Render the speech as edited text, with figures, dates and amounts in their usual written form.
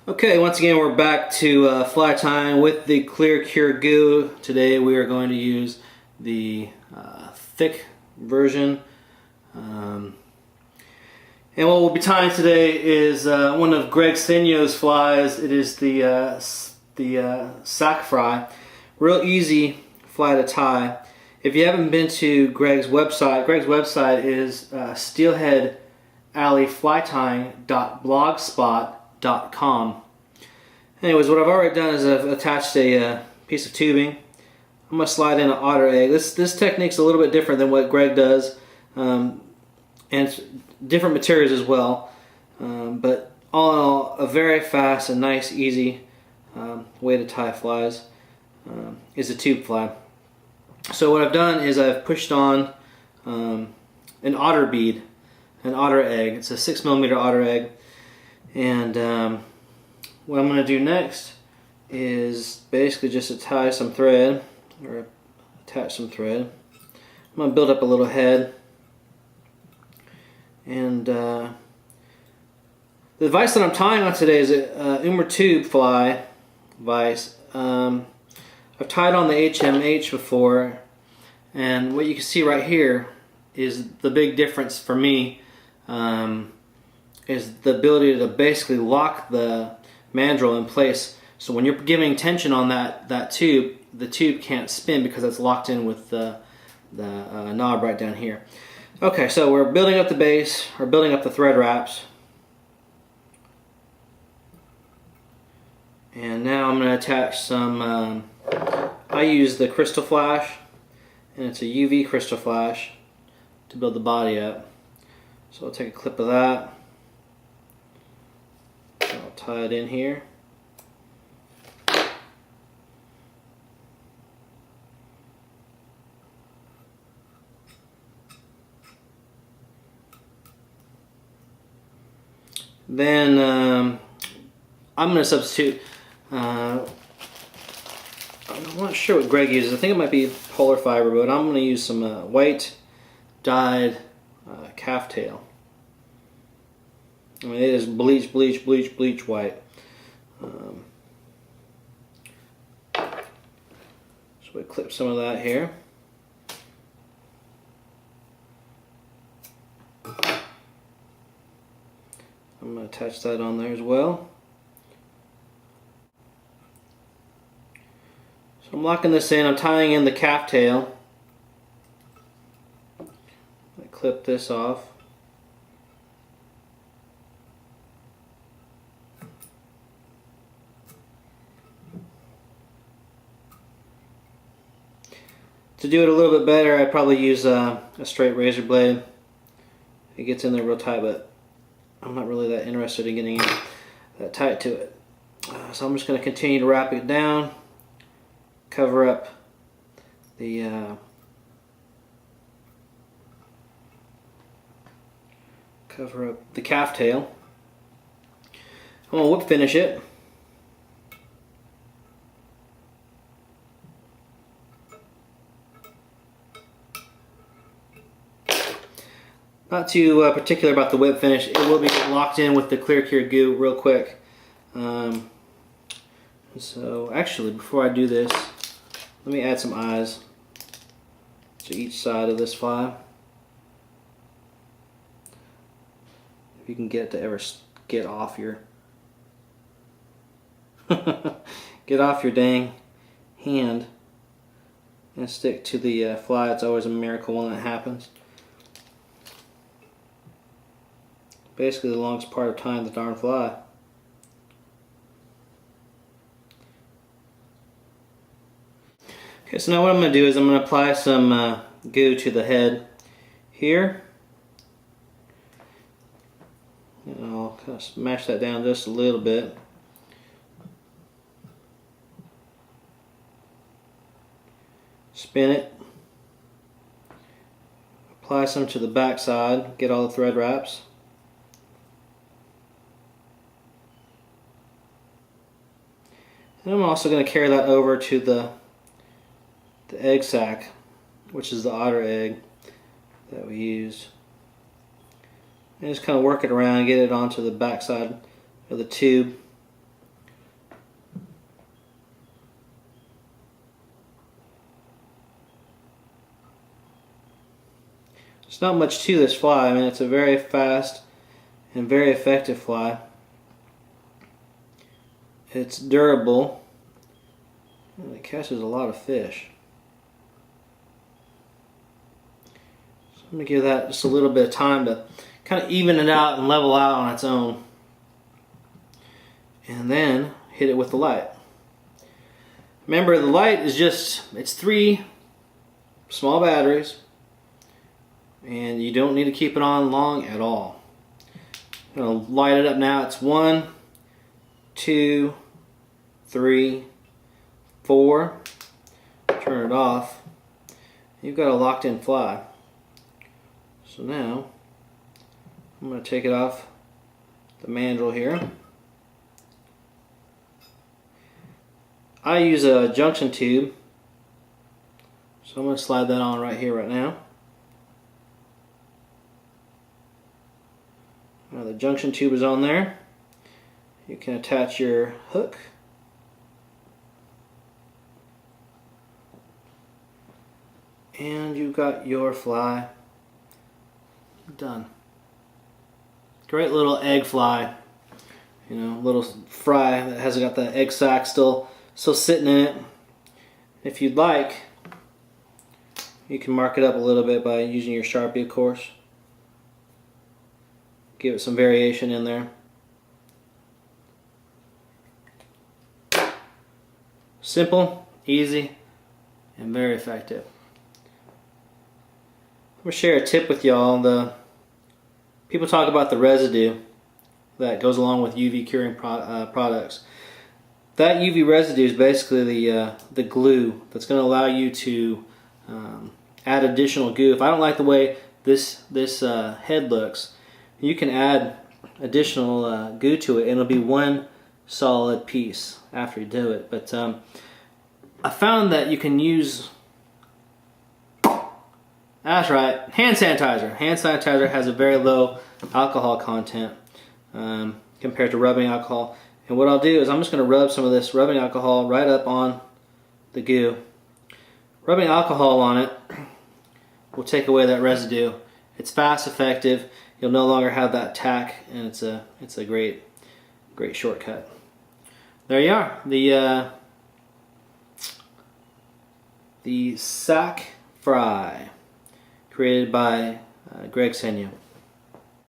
Okay, once again we're back to fly tying with the Clear Cure Goo. Today we are going to use the thick version. And what we'll be tying today is one of Greg Senio's flies. It is the Sac Fry. Real easy fly to tie. If you haven't been to Greg's website is steelheadalleyflytying.blogspot.com. Anyways, what I've already done is I've attached a piece of tubing. I'm going to slide in an otter egg. This technique's a little bit different than what Greg does, and it's different materials as well. But all in all, a very fast and nice, easy way to tie flies is a tube fly. So what I've done is I've pushed on an otter bead, an otter egg. It's a 6mm otter egg, and what I'm going to do next is basically just to tie some thread, or attach some thread. I'm going to build up a little head, and the vise that I'm tying on today is a Umber tube fly vise. I've tied on the HMH before, and what you can see right here is the big difference for me, is the ability to basically lock the mandrel in place. So when you're giving tension on that tube, the tube can't spin because it's locked in with the knob right down here. Okay, so we're building up the base, or building up the thread wraps. And now I'm going to attach some, I use the crystal flash, and it's a UV crystal flash to build the body up. So I'll take a clip of that. I'll tie it in here. Then I'm going to substitute, I'm not sure what Greg uses. I think it might be polar fiber, but I'm going to use some white dyed calf tail. I mean, it is bleach white. So we clip some of that here. I'm going to attach that on there as well. So I'm locking this in. I'm tying in the calf tail. I clip this off. To do it a little bit better, I'd probably use a straight razor blade. It gets in there real tight, but I'm not really that interested in getting that tight to it. So I'm just going to continue to wrap it down, cover up the calf tail. I'm going to whip finish it. Not too particular about the whip finish. It will be locked in with the Clear Cure Goo real quick. So actually, before I do this, let me add some eyes to each side of this fly. If you can get it to ever get off your get off your dang hand and stick to the fly, it's always a miracle when that happens. Basically the longest part of tying the darn fly. Okay, so now what I'm going to do is I'm going to apply some goo to the head here. And I'll kind of smash that down just a little bit. Spin it. Apply some to the back side, get all the thread wraps. And I'm also going to carry that over to the egg sac, which is the otter egg that we used. And just kind of work it around, get it onto the back side of the tube. There's not much to this fly. I mean, it's a very fast and very effective fly. It's durable. And it catches a lot of fish. So I'm going to give that just a little bit of time to kind of even it out and level out on its own. And then hit it with the light. Remember, the light is it's 3 small batteries, and you don't need to keep it on long at all. I'm going to light it up now. It's 1, 2, 3, 4. Turn it off. You've got a locked in fly. So now I'm going to take it off the mandrel here. I use a junction tube, so I'm going to slide that on right here right now. Now the junction tube is on there. You can attach your hook. And you've got your fly done. Great little egg fly. You know, little fry that has got the egg sac still sitting in it. If you'd like, you can mark it up a little bit by using your Sharpie, of course. Give it some variation in there. Simple, easy, and very effective. I'm going to share a tip with y'all. People talk about the residue that goes along with UV curing products. That UV residue is basically the glue that's going to allow you to add additional goo. If I don't like the way this head looks, you can add additional goo to it, and it'll be one solid piece after you do it. But I found that you can use, that's right, hand sanitizer. Hand sanitizer has a very low alcohol content compared to rubbing alcohol. And what I'll do is I'm just going to rub some of this rubbing alcohol right up on the goo. Rubbing alcohol on it will take away that residue. It's fast, effective. You'll no longer have that tack, and it's a great shortcut. There you are, the Sac Fry, created by Greg Senu.